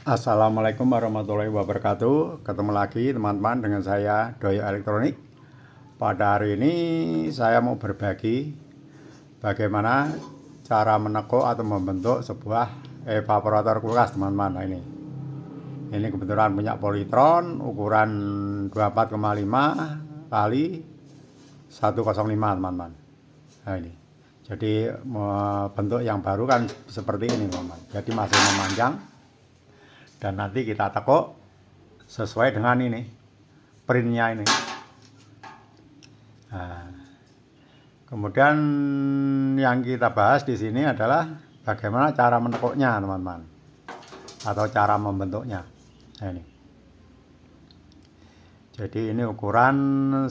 Assalamualaikum warahmatullahi wabarakatuh. Ketemu lagi teman-teman dengan saya Doyo Elektronik. Pada hari ini saya mau berbagi bagaimana cara menekuk atau membentuk sebuah evaporator kulkas, teman-teman. Nah, ini kebetulan punya Polytron ukuran 24,5 kali 105, teman-teman. Nah, ini jadi bentuk yang baru kan seperti ini, teman-teman. Jadi masih memanjang. Dan nanti kita tekuk sesuai dengan ini printnya ini. Nah, kemudian yang kita bahas di sini adalah bagaimana cara menekuknya, teman-teman, atau cara membentuknya. Nah, ini jadi ini ukuran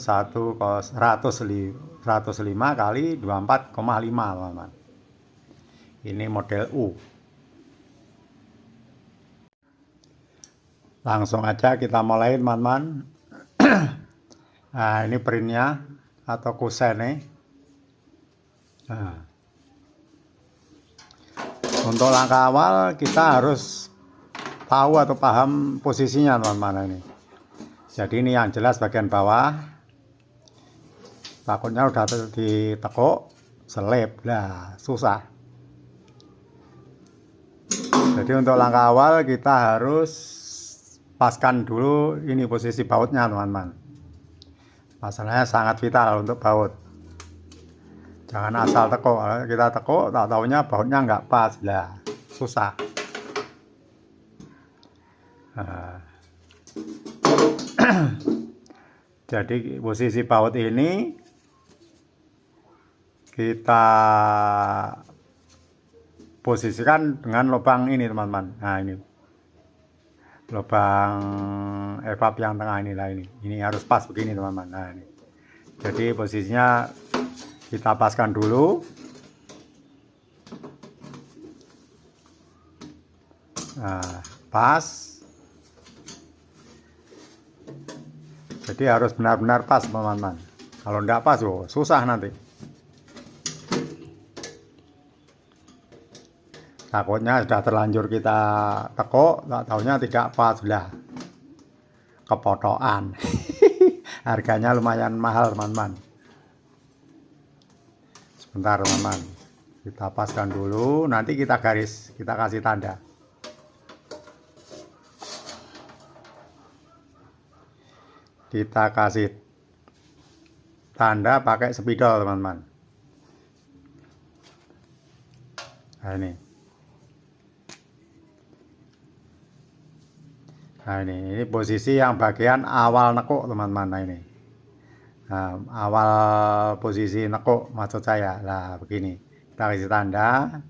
105 kali 24,5, teman-teman. Ini model U. Langsung aja kita mulai, teman-teman. Nah, ini printnya atau kusen nih. Nah, untuk langkah awal kita harus tahu atau paham posisinya, teman-teman. Ini jadi ini yang jelas bagian bawah, takutnya udah ditekuk selip lah, susah. Jadi untuk langkah awal kita harus paskan dulu ini posisi bautnya, teman-teman. Masalahnya sangat vital untuk baut. Jangan asal tekuk. Kita tekuk, tak taunya bautnya nggak pas lah, susah. Nah, jadi posisi baut ini kita posisikan dengan lubang ini, teman-teman. Nah, ini lubang evap yang tengah inilah ini harus pas begini, teman-teman. Nah, ini jadi posisinya kita paskan dulu. Nah, pas, jadi harus benar-benar pas, teman-teman. Kalau enggak pas, susah nanti. Takutnya sudah terlanjur kita tekuk, tak tahunya tidak pas lah, kepotokan. Harganya lumayan mahal, teman-teman. Sebentar, teman-teman, kita paskan dulu, nanti kita garis, kita kasih tanda. Kita kasih tanda pakai spidol, teman-teman. Nah, ini. Nah, ini posisi yang bagian awal nekuk, teman-teman. Nah, ini awal posisi nekuk maksud saya lah, begini. Kita kasih tanda.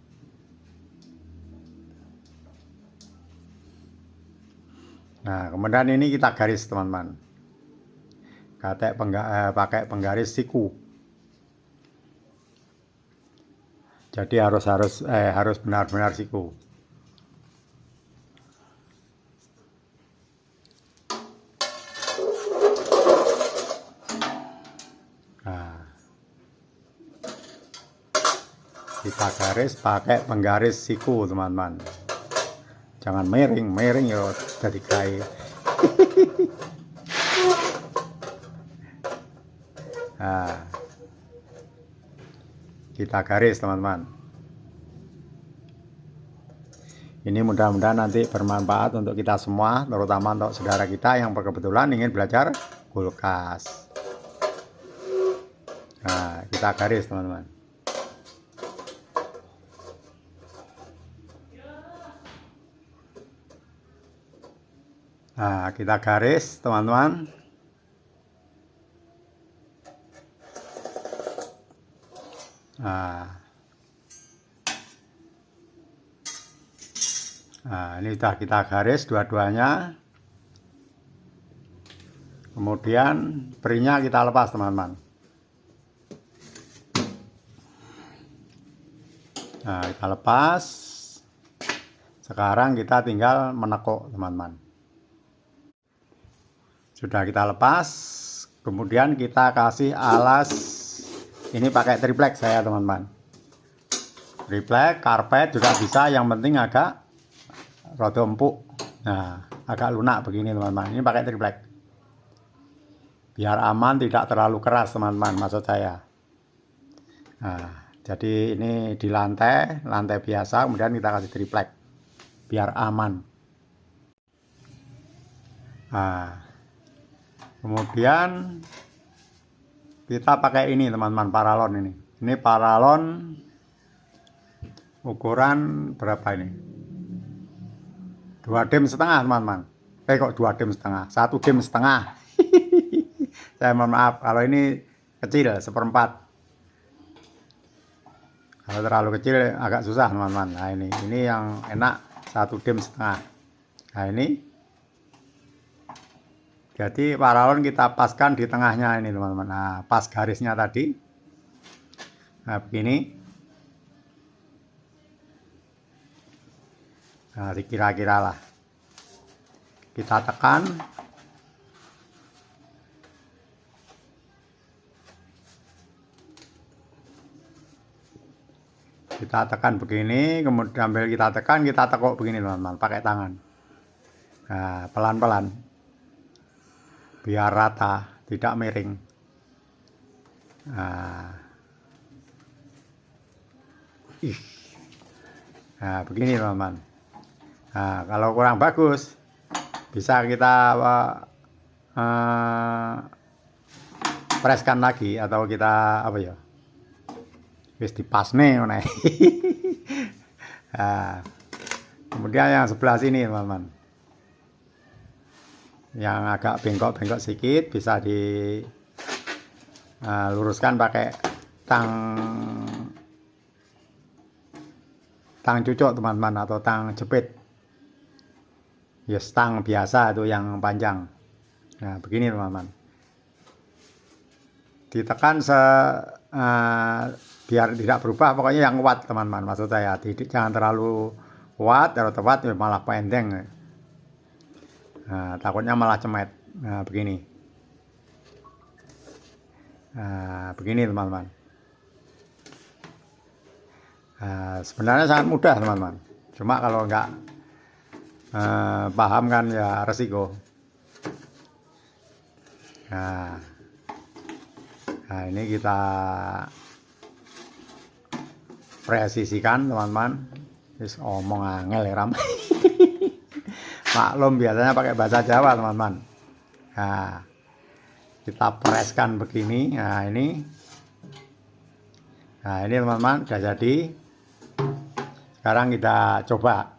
Nah, kemudian ini kita garis, teman-teman. Pakai penggaris siku. Jadi harus benar-benar siku. Nah, kita garis pakai penggaris siku, teman-teman. Jangan miring ya jadi kayak. Nah, kita garis, teman-teman. Ini mudah-mudahan nanti bermanfaat untuk kita semua, terutama untuk saudara kita yang berkebetulan ingin belajar kulkas. Nah, kita garis, teman-teman. Nah, kita garis, teman-teman. Nah, ini sudah kita garis dua-duanya. Kemudian printnya kita lepas, teman-teman. Nah, kita lepas. Sekarang kita tinggal menekuk, teman-teman. Sudah kita lepas. Kemudian kita kasih alas. Ini pakai triplek saya, teman-teman. Triplek, karpet juga bisa, yang penting agak rada empuk. Nah, agak lunak begini teman-teman. Ini pakai triplek. Biar aman, tidak terlalu keras teman-teman, maksud saya. Nah, jadi ini di lantai biasa, kemudian kita kasih triplek. Biar aman. Nah, kemudian kita pakai ini teman-teman, paralon ini. Ini paralon ukuran berapa ini? 2 dim setengah teman-teman. Kok 2 dim setengah? 1 dim setengah. Saya mohon maaf kalau ini kecil 1/4. Kalau terlalu kecil agak susah teman-teman. Nah ini yang enak 1 dim setengah. Nah ini jadi paralon kita paskan di tengahnya ini teman-teman. Nah pas garisnya tadi. Nah begini. Nah, kira-kira lah. Kita tekan. Kita tekan begini, kemudian sambil kita tekan, kita tekuk begini teman-teman, pakai tangan. Nah, pelan-pelan. Biar rata, tidak miring. Nah, begini teman-teman. Nah, kalau kurang bagus bisa kita preskan lagi atau kita apa ya? Wis dipasne ngene. Nah, kemudian yang sebelah sini teman-teman. Yang agak bengkok-bengkok sedikit bisa diluruskan pakai tang cucuk teman-teman atau tang jepit. Ya stang biasa itu yang panjang. Nah begini teman-teman, ditekan biar tidak berubah, pokoknya yang kuat teman-teman, maksud saya jangan terlalu kuat, terlalu tepat ya malah pendeng. Nah, takutnya malah cemet. Nah begini. Nah begini teman-teman. Sebenarnya sangat mudah teman-teman, cuma kalau enggak paham kan ya resiko. Nah ini kita presisikan teman-teman. Wis omong angel ya ram. Maklum biasanya pakai bahasa Jawa teman-teman. Nah kita preskan begini. Nah ini teman-teman sudah jadi. Sekarang kita coba.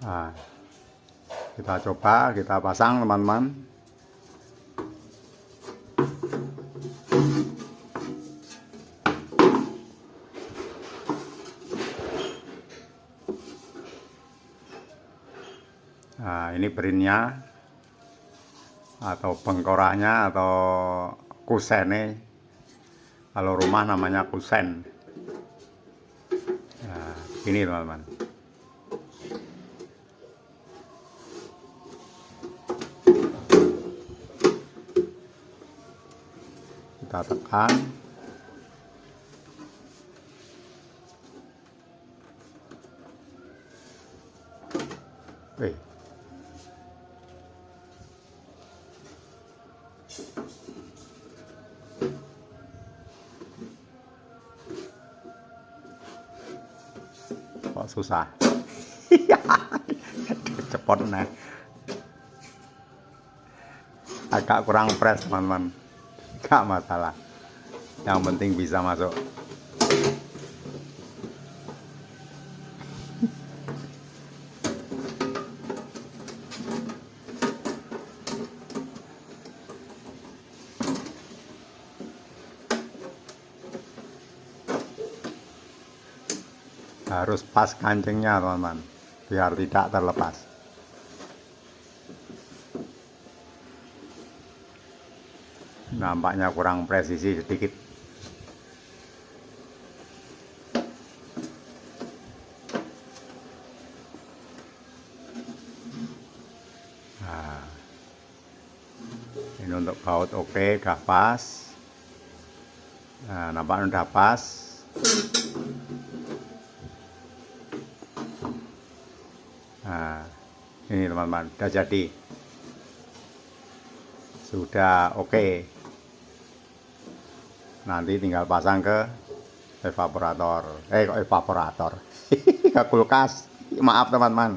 Nah, kita coba, kita pasang teman-teman. Nah, ini berinnya atau bengkoraknya atau kusennya. Kalau rumah namanya kusen. Nah, ini teman-teman. Kita tekan. Kok susah. Cepot nah. Agak kurang fresh teman-teman. Gak masalah, yang penting bisa masuk. Harus pas kancingnya teman-teman, biar tidak terlepas. Nampaknya kurang presisi sedikit. Nah, ini untuk baut oke, udah pas. Nah, nampaknya udah pas. Nah, ini teman-teman, udah jadi. Sudah oke. Nanti tinggal pasang ke evaporator. Kok evaporator? Ke kulkas. Maaf teman-teman.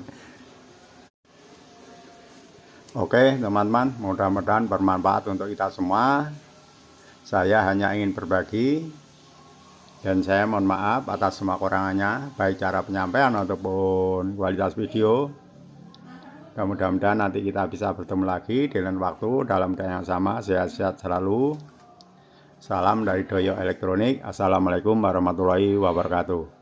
Oke teman-teman, mudah-mudahan bermanfaat untuk kita semua. Saya hanya ingin berbagi, dan saya mohon maaf atas semua kekurangannya, baik cara penyampaian ataupun kualitas video. Dan mudah-mudahan nanti kita bisa bertemu lagi di lain waktu dalam keadaan yang sama. Sehat-sehat selalu. Salam dari Doyo Elektronik. Assalamualaikum warahmatullahi wabarakatuh.